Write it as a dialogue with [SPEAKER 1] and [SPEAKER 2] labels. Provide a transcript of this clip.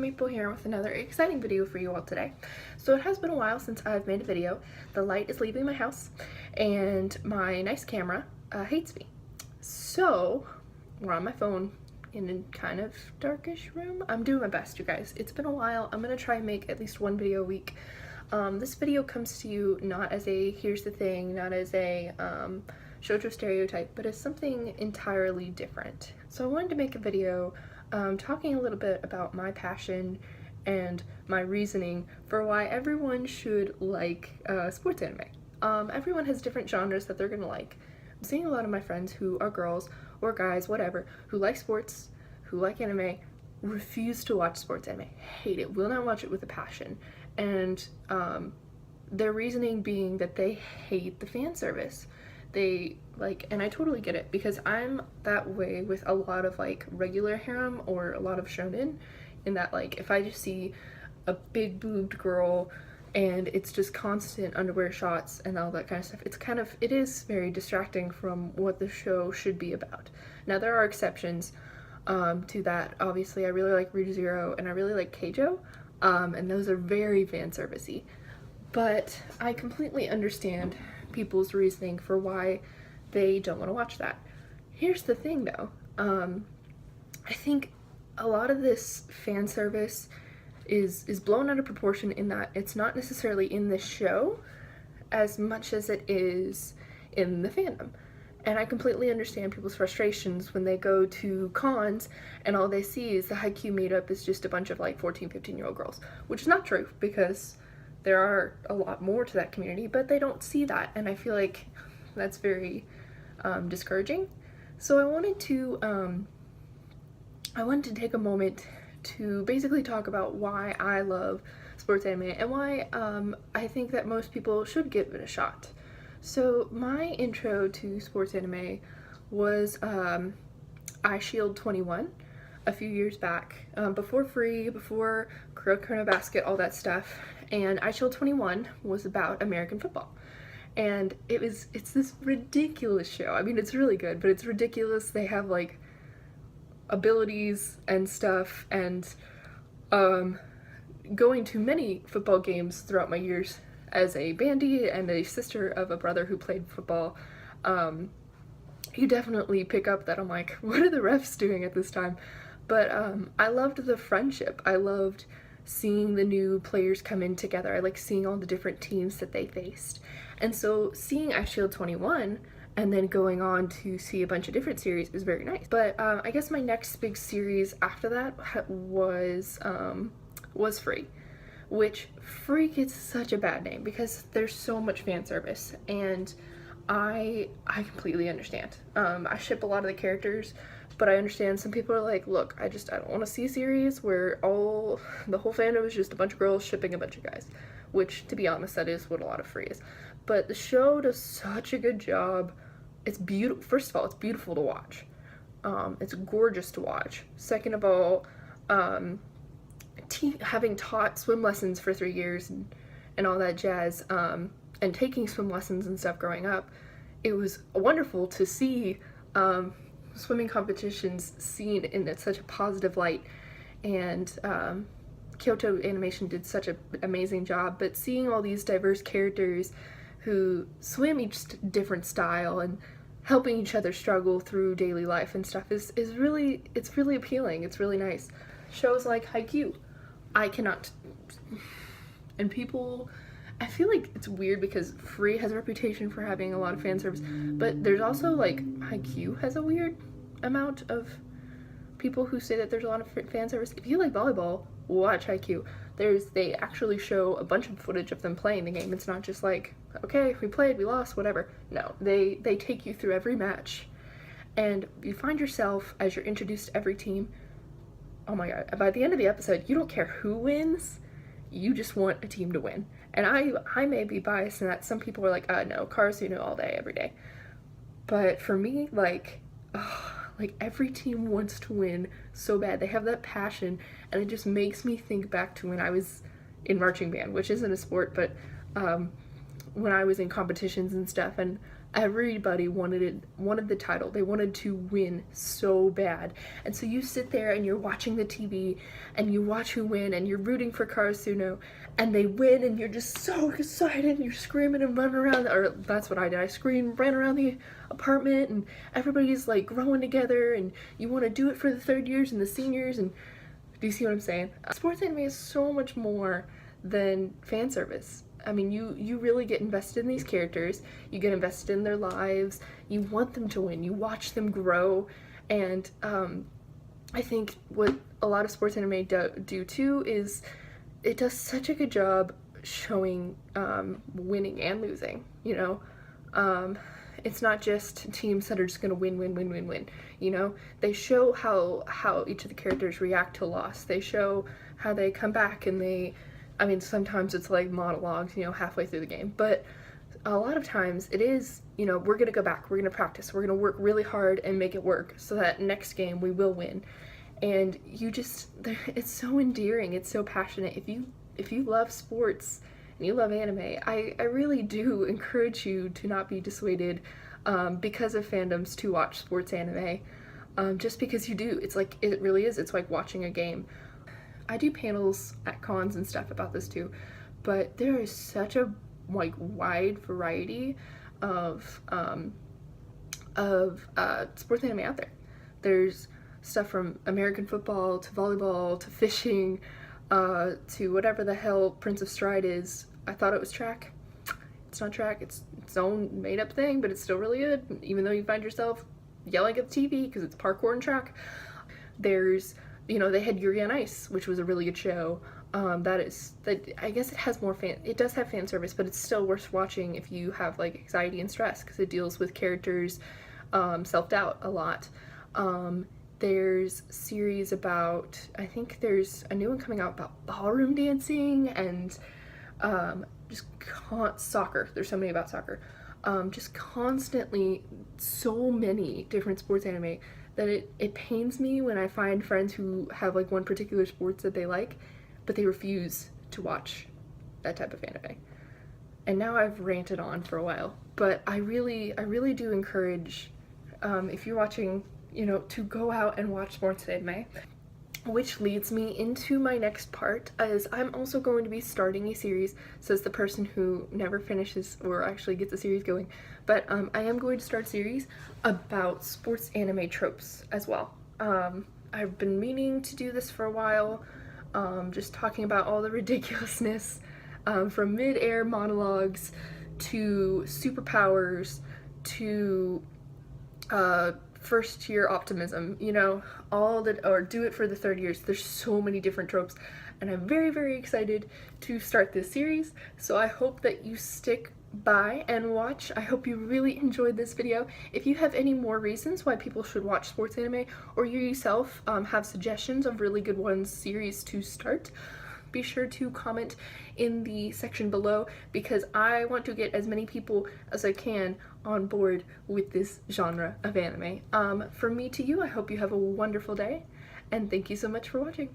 [SPEAKER 1] Maple here with another exciting video for you all today. So it has been a while since I've made a video. The light is leaving my house and my nice camera hates me. So we're on my phone in a kind of darkish room. I'm doing my best, you guys. It's been a while. I'm gonna try and make at least one video a week. This video comes to you not as a here's the thing, not as a shoujo stereotype, but as something entirely different. So I wanted to make a video talking a little bit about my passion and my reasoning for why everyone should like sports anime. Everyone has different genres that they're gonna like. I'm seeing a lot of my friends who are girls or guys, whatever, who like sports, who like anime, refuse to watch sports anime, hate it, will not watch it with a passion. And their reasoning being that they hate the fan service. They like, and I totally get it because I'm that way with a lot of like regular harem or a lot of shonen, in that like if I just see a big boobed girl and it's just constant underwear shots and all that kind of stuff, it is very distracting from what the show should be about. Now there are exceptions to that. Obviously I really like Re:Zero and I really like Keijo, and those are very fan servicey, but I completely understand people's reasoning for why they don't want to watch that. Here's the thing though, I think a lot of this fan service is blown out of proportion in that it's not necessarily in the show as much as it is in the fandom. And I completely understand people's frustrations when they go to cons and all they see is the Haikyuu meetup is just a bunch of like 14, 15-year-old girls, which is not true because there are a lot more to that community, but they don't see that, and I feel like that's very discouraging. So I wanted to take a moment to basically talk about why I love sports anime and why I think that most people should give it a shot. So my intro to sports anime was iShield 21 a few years back, before Free, before Kuroko no Basket, all that stuff. And iShield 21 was about American football. And it's this ridiculous show. I mean, it's really good, but it's ridiculous. They have like abilities and stuff, and going to many football games throughout my years as a bandy and a sister of a brother who played football, you definitely pick up that I'm like, what are the refs doing at this time? But I loved the friendship. I loved seeing the new players come in together. I like seeing all the different teams that they faced. And so seeing iShield 21 and then going on to see a bunch of different series is very nice. But I guess my next big series after that was Free, which Free gets such a bad name because there's so much fan service, and I completely understand. I ship a lot of the characters, but I understand some people are like, look, I don't want to see a series where the whole fandom is just a bunch of girls shipping a bunch of guys, which, to be honest, that is what a lot of Free is. But the show does such a good job. It's beautiful. First of all, it's beautiful to watch. It's gorgeous to watch. Second of all, having taught swim lessons for 3 years and all that jazz, and taking swim lessons and stuff growing up, it was wonderful to see swimming competitions seen in such a positive light, and Kyoto Animation did such an amazing job. But seeing all these diverse characters who swim each different style and helping each other struggle through daily life and stuff is really appealing. It's really nice. Shows like Haikyuu, I cannot, and people, I feel like it's weird because Free has a reputation for having a lot of fan service, but there's also like Haikyuu has a weird amount of people who say that there's a lot of fan service. If you like volleyball, watch Haikyuu. They actually show a bunch of footage of them playing the game. It's not just like, okay, we played, we lost, whatever. No, they take you through every match, and you find yourself, as you're introduced to every team, oh my god, by the end of the episode, you don't care who wins, you just want a team to win. And I may be biased in that some people are like, no, Karasuno all day, every day. But for me, like every team wants to win so bad. They have that passion, and it just makes me think back to when I was in marching band, which isn't a sport, but when I was in competitions and stuff, and everybody wanted the title. They wanted to win so bad. And so you sit there and you're watching the TV and you watch who win and you're rooting for Karasuno and they win and you're just so excited and you're screaming and running around, or that's what I did. I screamed, ran around the apartment, and everybody's like growing together and you want to do it for the third years and the seniors. And do you see what I'm saying? Sports anime is so much more than fan service. I mean, you really get invested in these characters, you get invested in their lives, you want them to win, you watch them grow, and I think what a lot of sports anime do too is it does such a good job showing winning and losing, you know? It's not just teams that are just gonna win, you know? They show how each of the characters react to loss. They show how they come back and I mean, sometimes it's like monologues, you know, halfway through the game, but a lot of times it is, you know, we're gonna go back, we're gonna practice, we're gonna work really hard and make it work so that next game we will win. And it's so endearing, it's so passionate. If you love sports and you love anime, I really do encourage you to not be dissuaded because of fandoms to watch sports anime. Just because you do, it really is, it's like watching a game. I do panels at cons and stuff about this too, but there is such a like wide variety of sports anime out there. There's stuff from American football to volleyball to fishing to whatever the hell Prince of Stride is. I thought it was track. It's not track. It's its own made up thing, but it's still really good, even though you find yourself yelling at the TV because it's parkour and track. There's, you know, they had Yuri on Ice, which was a really good show. I guess it does have fan service, but it's still worth watching if you have like anxiety and stress, because it deals with characters' self-doubt a lot. There's series about, I think there's a new one coming out about ballroom dancing and soccer. There's so many about soccer. Just constantly so many different sports anime that it pains me when I find friends who have like one particular sports that they like, but they refuse to watch that type of anime. And now I've ranted on for a while, but I really do encourage, if you're watching, you know, to go out and watch sports anime. Which leads me into my next part, as I'm also going to be starting a series, says the person who never finishes or actually gets a series going, but I am going to start a series about sports anime tropes as well. I've been meaning to do this for a while, just talking about all the ridiculousness, from mid-air monologues to superpowers to first year optimism, you know, or do it for the third years. There's so many different tropes, and I'm very excited to start this series, so I hope that you stick by and watch. I hope you really enjoyed this video. If you have any more reasons why people should watch sports anime, or you yourself have suggestions of really good series to start, be sure to comment in the section below, because I want to get as many people as I can on board with this genre of anime. From me to you, I hope you have a wonderful day, and thank you so much for watching.